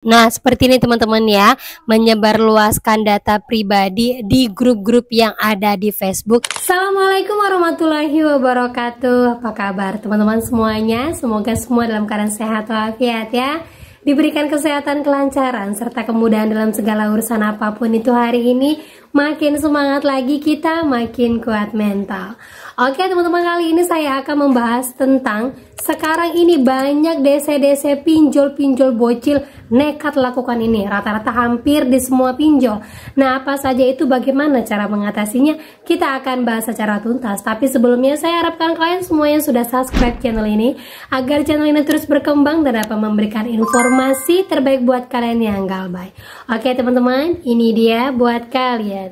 Nah, seperti ini teman-teman ya, menyebarluaskan data pribadi di grup-grup yang ada di Facebook. Assalamualaikum warahmatullahi wabarakatuh. Apa kabar teman-teman semuanya? Semoga semua dalam keadaan sehat walafiat ya. Diberikan kesehatan, kelancaran, serta kemudahan dalam segala urusan apapun itu hari ini. Makin semangat lagi kita, makin kuat mental. Oke teman-teman, kali ini saya akan membahas tentang sekarang ini banyak DC-DC pinjol-pinjol bocil nekat lakukan ini. Rata-rata hampir di semua pinjol. Nah, apa saja itu, bagaimana cara mengatasinya? Kita akan bahas secara tuntas. Tapi sebelumnya saya harapkan kalian semuanya sudah subscribe channel ini agar channel ini terus berkembang dan dapat memberikan informasi terbaik buat kalian yang galbay. Oke teman-teman, ini dia buat kalian.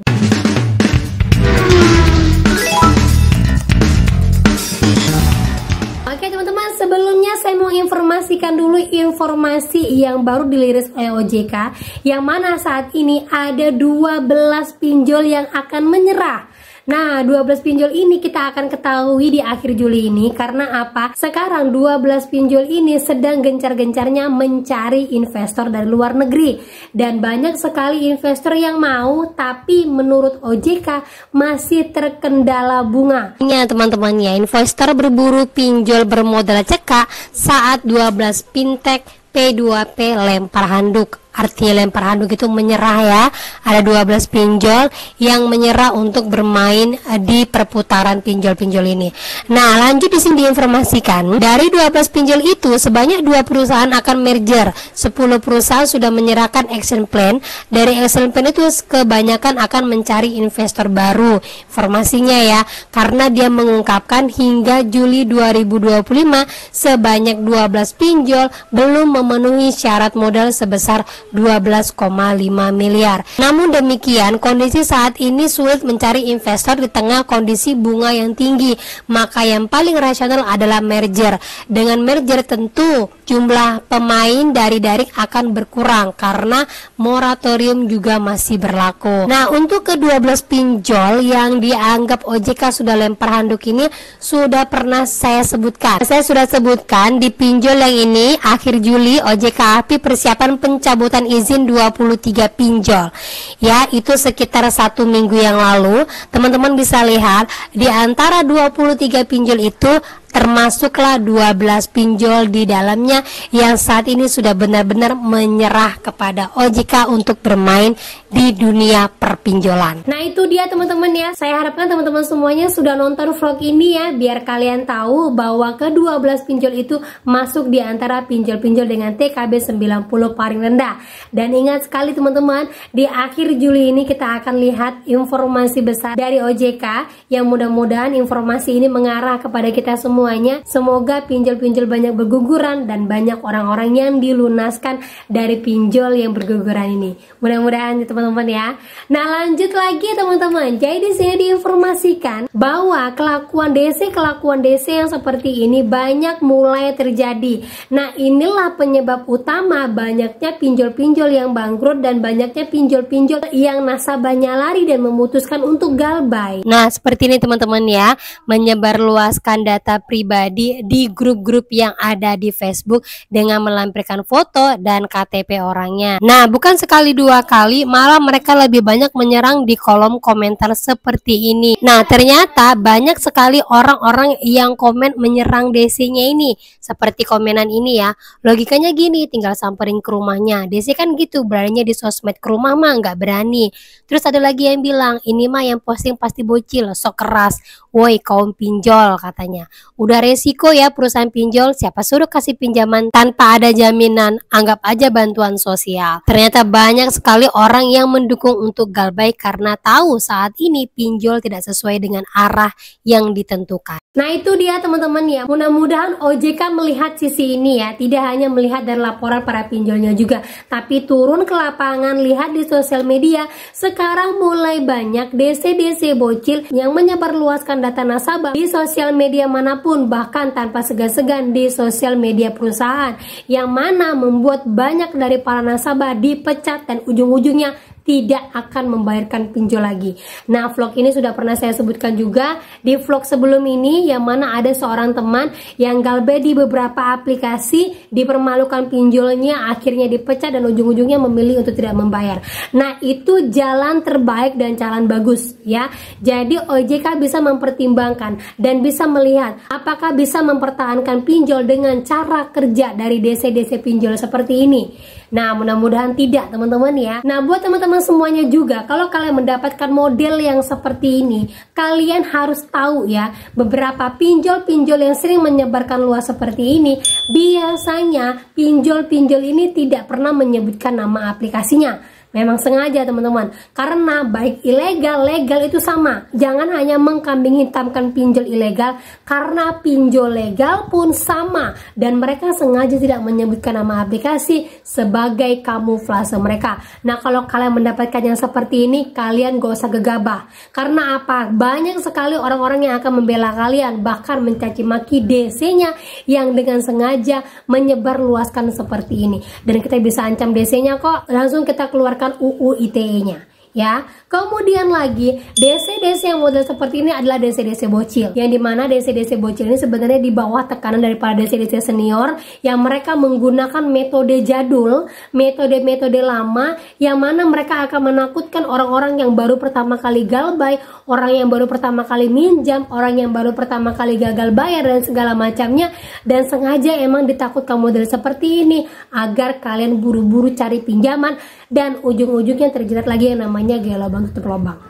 Oke teman-teman, sebelumnya saya mau informasikan dulu informasi yang baru dirilis oleh OJK, yang mana saat ini ada 12 pinjol yang akan menyerah. Nah, 12 pinjol ini kita akan ketahui di akhir Juli ini. Karena apa? Sekarang 12 pinjol ini sedang gencar-gencarnya mencari investor dari luar negeri. Dan banyak sekali investor yang mau, tapi menurut OJK masih terkendala bunga. Ya teman-teman ya, investor berburu pinjol bermodal cekak saat 12 fintech P2P lempar handuk. Artinya lempar handuk itu menyerah ya. Ada 12 pinjol yang menyerah untuk bermain di perputaran pinjol-pinjol ini. Nah, lanjut di sini diinformasikan dari 12 pinjol itu sebanyak 2 perusahaan akan merger. 10 perusahaan sudah menyerahkan action plan. Dari action plan itu kebanyakan akan mencari investor baru. Informasinya ya, karena dia mengungkapkan hingga Juli 2025 sebanyak 12 pinjol belum memenuhi syarat modal sebesar 12,5 miliar. Namun demikian, kondisi saat ini sulit mencari investor di tengah kondisi bunga yang tinggi. Maka yang paling rasional adalah merger. Dengan merger tentu jumlah pemain dari daring akan berkurang karena moratorium juga masih berlaku. Nah, untuk ke-12 pinjol yang dianggap OJK sudah lempar handuk ini sudah pernah saya sebutkan. Saya sudah sebutkan di pinjol yang ini akhir Juli OJK api persiapan pencabutan izin 23 pinjol ya, itu sekitar 1 minggu yang lalu. Teman-teman bisa lihat di antara 23 pinjol itu termasuklah 12 pinjol di dalamnya yang saat ini sudah benar-benar menyerah kepada OJK untuk bermain di dunia perpinjolan. Nah, itu dia teman-teman ya. Saya harapkan teman-teman semuanya sudah nonton vlog ini ya, biar kalian tahu bahwa ke-12 pinjol itu masuk di antara pinjol-pinjol dengan TKB 90 paling rendah. Dan ingat sekali teman-teman, di akhir Juli ini kita akan lihat informasi besar dari OJK yang mudah-mudahan informasi ini mengarah kepada kita semuanya. Semoga pinjol-pinjol banyak berguguran dan banyak orang-orang yang dilunaskan dari pinjol yang berguguran ini. Mudah-mudahan teman-teman ya. Nah, lanjut lagi teman-teman. Jadi di sini diinformasikan bahwa kelakuan DC yang seperti ini banyak mulai terjadi. Nah, inilah penyebab utama banyaknya pinjol-pinjol yang bangkrut dan banyaknya pinjol-pinjol yang nasabahnya lari dan memutuskan untuk galbay. Nah, seperti ini teman-teman ya, menyebarluaskan data pribadi di grup-grup yang ada di Facebook dengan melampirkan foto dan KTP orangnya. Nah, bukan sekali dua kali, malah mereka lebih banyak menyerang di kolom komentar seperti ini. Nah, ternyata banyak sekali orang-orang yang komen menyerang DC-nya ini. Seperti komenan ini ya, logikanya gini, tinggal samperin ke rumahnya. DC kan gitu, beraninya di sosmed, ke rumah mah nggak berani. Terus ada lagi yang bilang, ini mah yang posting pasti bocil, sok keras. Woi kaum pinjol katanya. Udah resiko ya perusahaan pinjol, siapa suruh kasih pinjaman tanpa ada jaminan, anggap aja bantuan sosial. Ternyata banyak sekali orang yang mendukung untuk galbay karena tahu saat ini pinjol tidak sesuai dengan arah yang ditentukan. Nah, itu dia teman-teman ya. Mudah-mudahan OJK melihat sisi ini ya, tidak hanya melihat dari laporan para pinjolnya juga, tapi turun ke lapangan, lihat di sosial media. Sekarang mulai banyak DC-DC bocil yang menyebarluaskan data nasabah di sosial media manapun, bahkan tanpa segan-segan di sosial media perusahaan, yang mana membuat banyak dari para nasabah dipecat dan ujung-ujungnya tidak akan membayarkan pinjol lagi. Nah, vlog ini sudah pernah saya sebutkan juga di vlog sebelum ini, yang mana ada seorang teman yang galbay di beberapa aplikasi, dipermalukan pinjolnya, akhirnya dipecat dan ujung-ujungnya memilih untuk tidak membayar. Nah, itu jalan terbaik dan jalan bagus ya. Jadi OJK bisa mempertimbangkan dan bisa melihat apakah bisa mempertahankan pinjol dengan cara kerja dari DC-DC pinjol seperti ini. Nah, mudah-mudahan tidak teman-teman ya. Nah, buat teman-teman semuanya juga, kalau kalian mendapatkan model yang seperti ini, kalian harus tahu ya, beberapa pinjol-pinjol yang sering menyebarkan luas seperti ini, biasanya pinjol-pinjol ini tidak pernah menyebutkan nama aplikasinya. Memang sengaja teman-teman, karena baik ilegal, legal itu sama. Jangan hanya mengkambing hitamkan pinjol ilegal, karena pinjol legal pun sama. Dan mereka sengaja tidak menyebutkan nama aplikasi sebagai kamuflase mereka. Nah, kalau kalian mendapatkan yang seperti ini, kalian gak usah gegabah. Karena apa? Banyak sekali orang-orang yang akan membela kalian, bahkan mencaci maki DC-nya yang dengan sengaja menyebar luaskan seperti ini. Dan kita bisa ancam DC-nya kok, langsung kita keluar UU ITE-nya ya. Kemudian lagi DC-DC yang model seperti ini adalah DC-DC bocil, yang dimana DC-DC bocil ini sebenarnya di bawah tekanan daripada DC-DC senior, yang mereka menggunakan metode jadul, metode-metode lama, yang mana mereka akan menakutkan orang-orang yang baru pertama kali galbay, orang yang baru pertama kali minjam, orang yang baru pertama kali gagal bayar dan segala macamnya. Dan sengaja emang ditakutkan model seperti ini agar kalian buru-buru cari pinjaman dan ujung-ujungnya terjerat lagi yang namanya gaya lubang tutup lubang.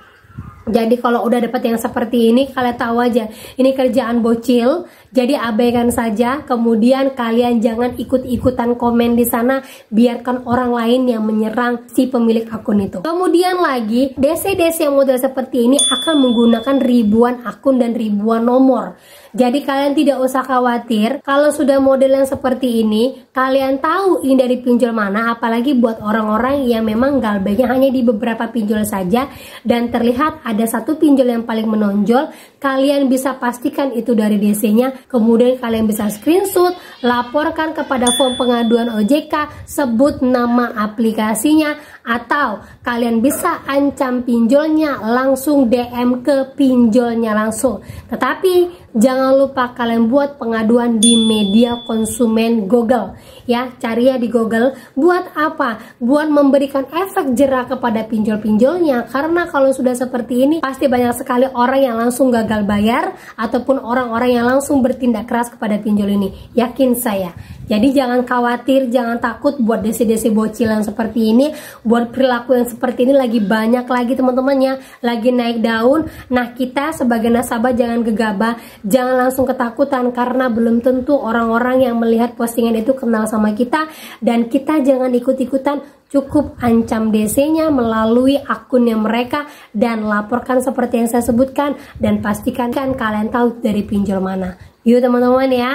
Jadi kalau udah dapat yang seperti ini, kalian tahu aja ini kerjaan bocil, jadi abaikan saja. Kemudian kalian jangan ikut-ikutan komen di sana, biarkan orang lain yang menyerang si pemilik akun itu. Kemudian lagi, DC-DC yang model seperti ini akan menggunakan ribuan akun dan ribuan nomor. Jadi kalian tidak usah khawatir kalau sudah model yang seperti ini, kalian tahu ini dari pinjol mana. Apalagi buat orang-orang yang memang galbaynya hanya di beberapa pinjol saja dan terlihat ada satu pinjol yang paling menonjol, kalian bisa pastikan itu dari DC-nya. Kemudian kalian bisa screenshot, laporkan kepada form pengaduan OJK, sebut nama aplikasinya, atau kalian bisa ancam pinjolnya, langsung DM ke pinjolnya langsung. Tetapi jangan lupa kalian buat pengaduan di media konsumen Google ya, cari ya di Google. Buat apa? Buat memberikan efek jera kepada pinjol-pinjolnya, karena kalau sudah seperti ini pasti banyak sekali orang yang langsung gagal bayar ataupun orang-orang yang langsung bertindak keras kepada pinjol ini, yakin saya. Jadi jangan khawatir, jangan takut buat DC-DC bocil yang seperti ini, buat perilaku yang seperti ini lagi banyak lagi teman-temannya, lagi naik daun. Nah, kita sebagai nasabah jangan gegabah, jangan langsung ketakutan, karena belum tentu orang-orang yang melihat postingan itu kenal sama kita, dan kita jangan ikut-ikutan. Cukup ancam DC-nya melalui akunnya mereka dan laporkan seperti yang saya sebutkan, dan pastikan kalian tahu dari pinjol mana. Yuk teman-teman ya.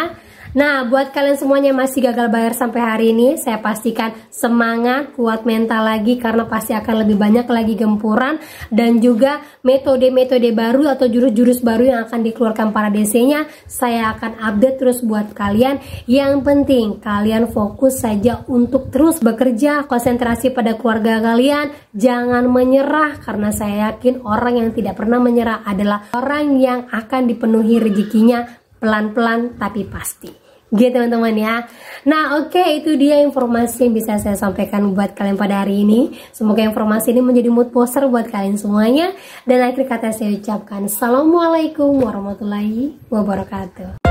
Nah, buat kalian semuanya masih gagal bayar sampai hari ini, saya pastikan semangat, kuat mental lagi, karena pasti akan lebih banyak lagi gempuran dan juga metode-metode baru atau jurus-jurus baru yang akan dikeluarkan para DC-nya. Saya akan update terus buat kalian. Yang penting kalian fokus saja untuk terus bekerja, konsentrasi pada keluarga kalian, jangan menyerah, karena saya yakin orang yang tidak pernah menyerah adalah orang yang akan dipenuhi rezekinya pelan-pelan tapi pasti. Gitu teman-teman ya. Nah oke, itu dia informasi yang bisa saya sampaikan buat kalian pada hari ini. Semoga informasi ini menjadi mood booster buat kalian semuanya. Dan akhir kata saya ucapkan Assalamualaikum warahmatullahi wabarakatuh.